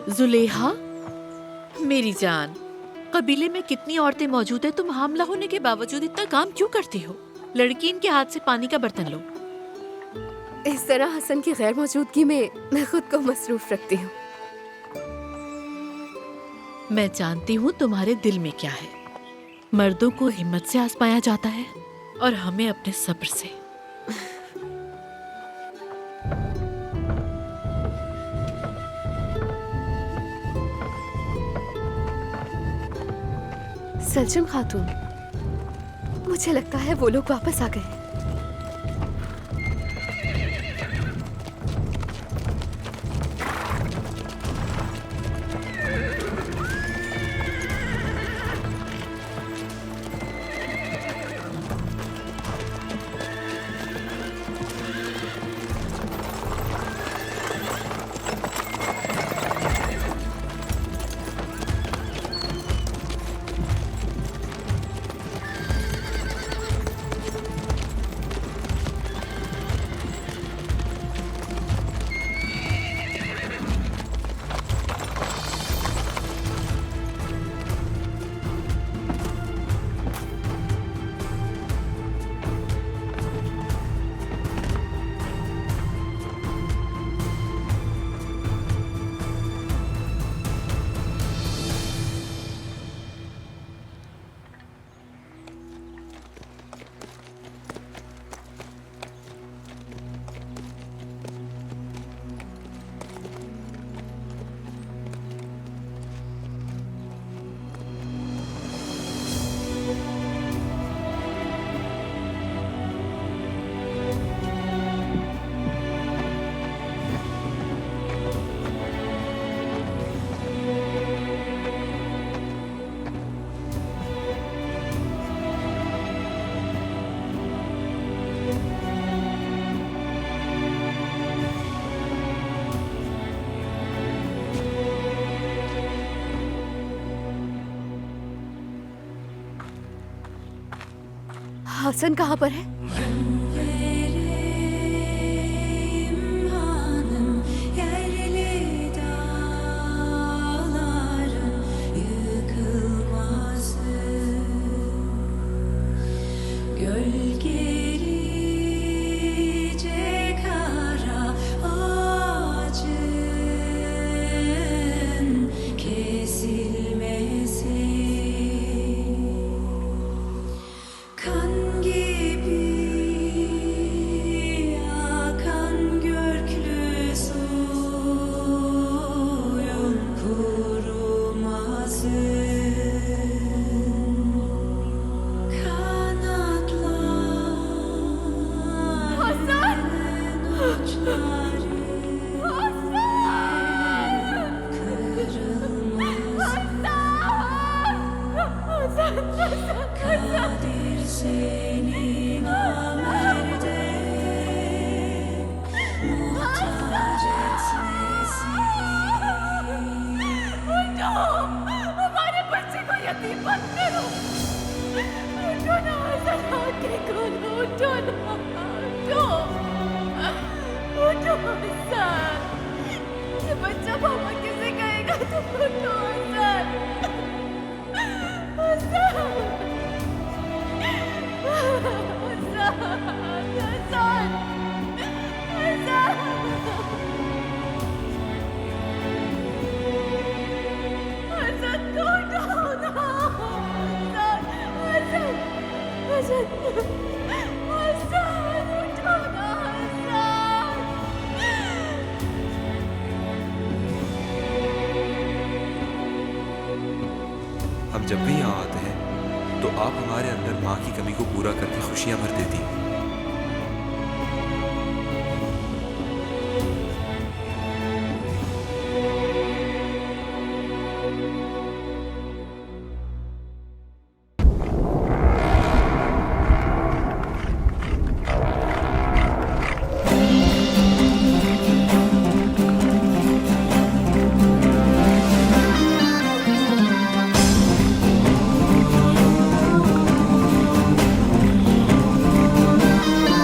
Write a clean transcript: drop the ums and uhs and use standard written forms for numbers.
जुलेहा, मेरी जान, कबीले में कितनी औरतें मौजूद है, तुम हामला होने के बावजूद इतना काम क्यों करती हो? लड़की इनके हाथ से पानी का बर्तन लो। इस तरह हसन की गैर मौजूदगी में मैं खुद को मसरूफ रखती हूँ। मैं जानती हूँ तुम्हारे दिल में क्या है। मर्दों को हिम्मत से आजमाया जाता है और हमें अपने सब्र से। सलजम खातून, मुझे लगता है वो लोग वापस आ गए। हसन कहाँ पर है? हम जब भी यहाँ आते हैं तो आप हमारे अंदर माँ की कमी को पूरा करके खुशियाँ भर देती हैं।